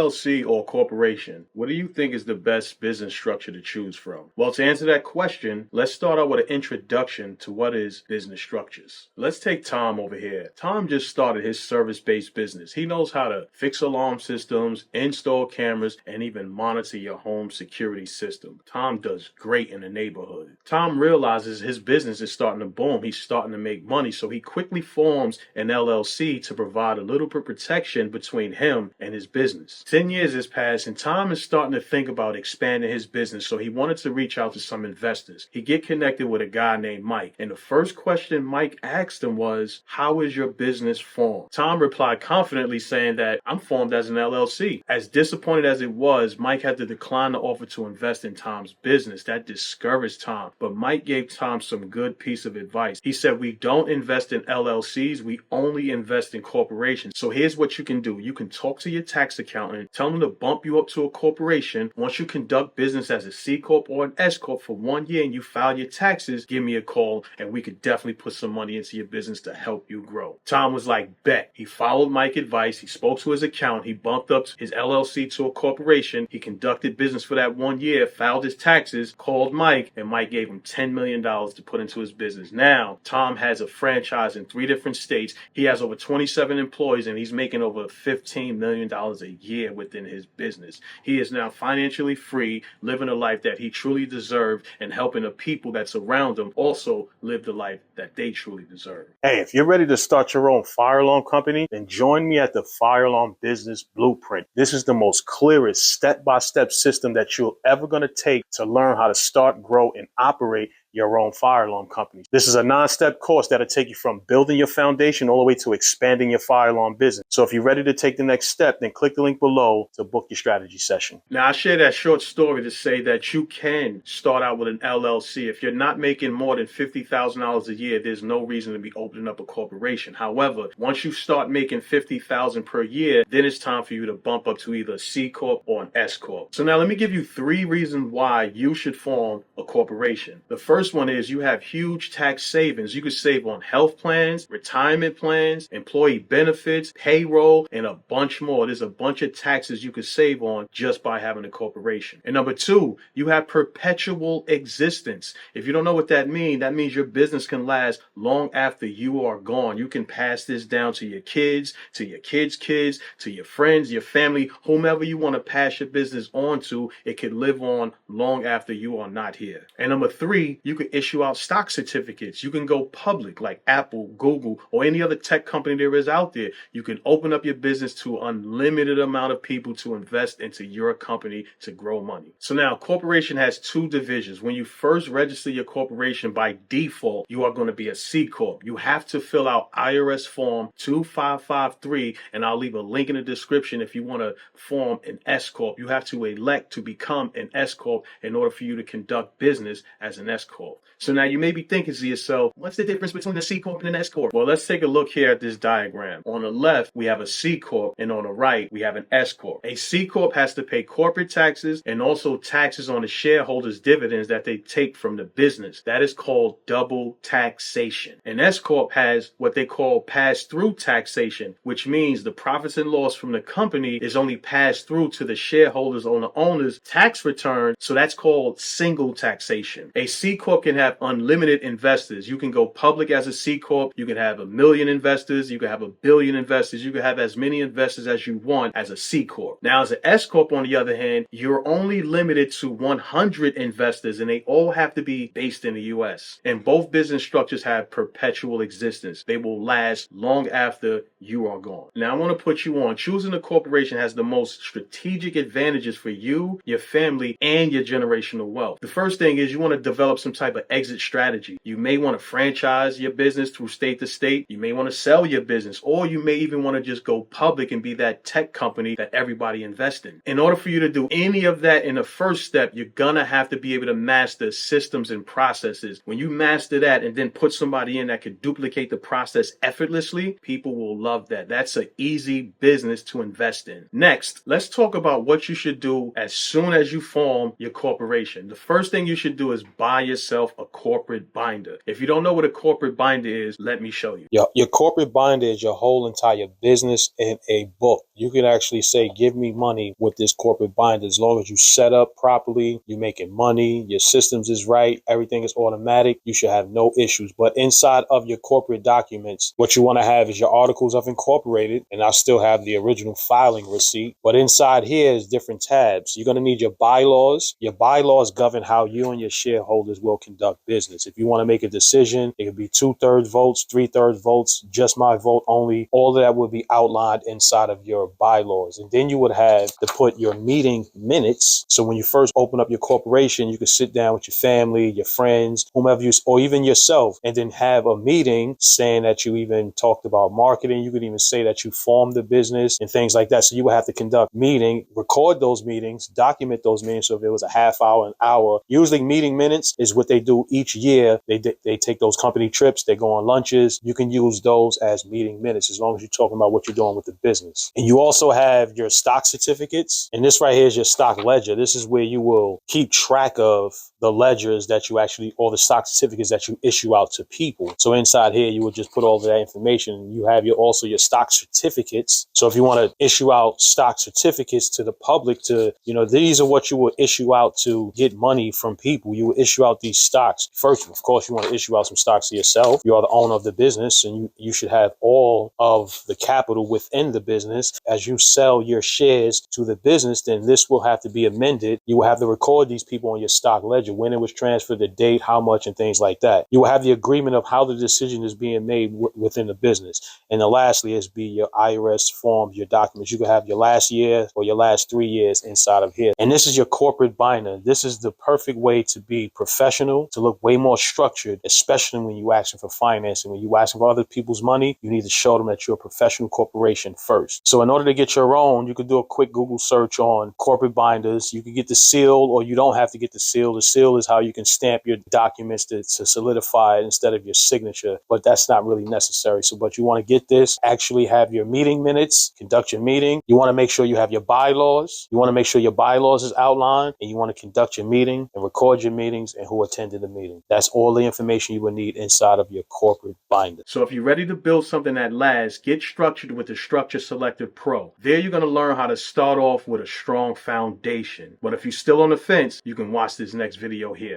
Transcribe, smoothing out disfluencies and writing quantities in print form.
LLC or corporation, what do you think is the best business structure to choose from? Well, to answer that question, let's start out with an introduction to what is business structures. Let's take Tom over here. Tom just started his service-based business. He knows how to fix alarm systems, install cameras, and even monitor your home security system. Tom does great in the neighborhood. Tom realizes his business is starting to boom. He's starting to make money, so he quickly forms an LLC to provide a little bit of protection between him and his business. 10 years has passed, and Tom is starting to think about expanding his business, so he wanted to reach out to some investors. He get connected with a guy named Mike, and the first question Mike asked him was, "How is your business formed?" Tom replied confidently saying that, "I'm formed as an LLC." As disappointed as it was, Mike had to decline the offer to invest in Tom's business. That discouraged Tom, but Mike gave Tom some good piece of advice. He said, "We don't invest in LLCs, we only invest in corporations. So here's what you can do. You can talk to your tax accountant, tell them to bump you up to a corporation. Once you conduct business as a C Corp or an S Corp for 1 year and you file your taxes, give me a call and we could definitely put some money into your business to help you grow." Tom was like, bet. He followed Mike's advice. He spoke to his accountant. He bumped up his LLC to a corporation. He conducted business for that 1 year, filed his taxes, called Mike, and Mike gave him $10 million to put into his business. Now, Tom has a franchise in 3 different states. He has over 27 employees, and he's making over $15 million a year within his business. He is now financially free, living a life that he truly deserved, and helping the people that's around him also live the life that they truly deserve. Hey, if you're ready to start your own fire alarm company, then join me at the Fire Alarm Business Blueprint. This is the most clearest step-by-step system that you're ever going to take to learn how to start, grow, and operate your own fire alarm company. This is a 9-step course that'll take you from building your foundation all the way to expanding your fire alarm business. So if you're ready to take the next step, then click the link below to book your strategy session. Now, I share that short story to say that you can start out with an LLC. If you're not making more than $50,000 a year, there's no reason to be opening up a corporation. However, once you start making $50,000 per year, then it's time for you to bump up to either a C Corp or an S Corp. So now let me give you 3 reasons why you should form a corporation. The first one is you have huge tax savings. You can save on health plans, retirement plans, employee benefits, payroll, and a bunch more. There's a bunch of taxes you can save on just by having a corporation. And number 2, you have perpetual existence. If you don't know what that means your business can last long after you are gone. You can pass this down to your kids, to your kids' kids, to your friends, your family, whomever you want to pass your business on to. It can live on long after you are not here. And number 3, you can issue out stock certificates. You can go public like Apple, Google, or any other tech company there is out there. You can open up your business to unlimited amount of people to invest into your company to grow money. So now, corporation has 2 divisions. When you first register your corporation, by default, you are going to be a C Corp. You have to fill out IRS form 2553, and I'll leave a link in the description if you want to form an S Corp. You have to elect to become an S Corp in order for you to conduct business as an S Corp. So now you may be thinking to yourself, what's the difference between a C Corp and an S Corp? Well, let's take a look here at this diagram. On the left, we have a C Corp, and on the right, we have an S Corp. A C Corp has to pay corporate taxes and also taxes on the shareholders' dividends that they take from the business. That is called double taxation. An S Corp has what they call pass-through taxation, which means the profits and loss from the company is only passed through to the shareholders on the owner's tax return, so that's called single taxation. A C Corp can have unlimited investors. You can go public as a C Corp. You can have 1 million investors. You can have 1 billion investors. You can have as many investors as you want as a C Corp. Now, as an S Corp, on the other hand, you're only limited to 100 investors, and they all have to be based in the U.S. And both business structures have perpetual existence. They will last long after you are gone. Now, I want to put you on. Choosing a corporation has the most strategic advantages for you, your family, and your generational wealth. The first thing is you want to develop some type of exit strategy. You may want to franchise your business through state to state. You may want to sell your business, or you may even want to just go public and be that tech company that everybody invests in. In order for you to do any of that in the first step, you're gonna have to be able to master systems and processes. When you master that and then put somebody in that can duplicate the process effortlessly, people will love that. That's an easy business to invest in. Next, let's talk about what you should do as soon as you form your corporation. The first thing you should do is buy yourself yourself a corporate binder. If you don't know what a corporate binder is, let me show you. Your corporate binder is your whole entire business in a book. You can actually say, give me money with this corporate binder. As long as you set up properly, you're making money, your systems is right, everything is automatic, you should have no issues. But inside of your corporate documents, what you want to have is your articles of incorporated, and I still have the original filing receipt. But inside here is different tabs. You're going to need your bylaws. Your bylaws govern how you and your shareholders will conduct business. If you want to make a decision, it could be 2/3 votes, 3/3 votes, just my vote only. All of that would be outlined inside of your bylaws. And then you would have to put your meeting minutes. So when you first open up your corporation, you could sit down with your family, your friends, whomever you, or even yourself, and then have a meeting saying that you even talked about marketing. You could even say that you formed the business and things like that. So you would have to conduct meeting, record those meetings, document those meetings. So if it was a half hour, an hour, usually meeting minutes is what they do each year. They take those company trips, they go on lunches. You can use those as meeting minutes as long as you're talking about what you're doing with the business. And you also have your stock certificates. And this right here is your stock ledger. This is where you will keep track of the ledgers that you actually, or the stock certificates that you issue out to people. So inside here, you would just put all of that information. You have also your stock certificates. So if you want to issue out stock certificates to the public to, these are what you will issue out to get money from people. You will issue out these stocks. First, of course, you want to issue out some stocks to yourself. You are the owner of the business, and you should have all of the capital within the business. As you sell your shares to the business, then this will have to be amended. You will have to record these people on your stock ledger, when it was transferred, the date, how much, and things like that. You will have the agreement of how the decision is being made within the business. And then lastly is be your IRS forms, your documents. You can have your last year or your last 3 years inside of here. And this is your corporate binder. This is the perfect way to be professional, to look way more structured, especially when you're asking for financing. When you're asking for other people's money, you need to show them that you're a professional corporation first. So in order to get your own, you could do a quick Google search on corporate binders. You can get the seal, or you don't have to get the seal. The seal is how you can stamp your documents to solidify it instead of your signature, but that's not really necessary. But you want to get this, actually have your meeting minutes, conduct your meeting. You want to make sure you have your bylaws. You want to make sure your bylaws is outlined, and you want to conduct your meeting and record your meetings and who attended the meeting. That's all the information you would need inside of your corporate binder. So if you're ready to build something that lasts, get structured with the Structure Selector Pro. There you're going to learn how to start off with a strong foundation. But if you're still on the fence, you can watch this next video here.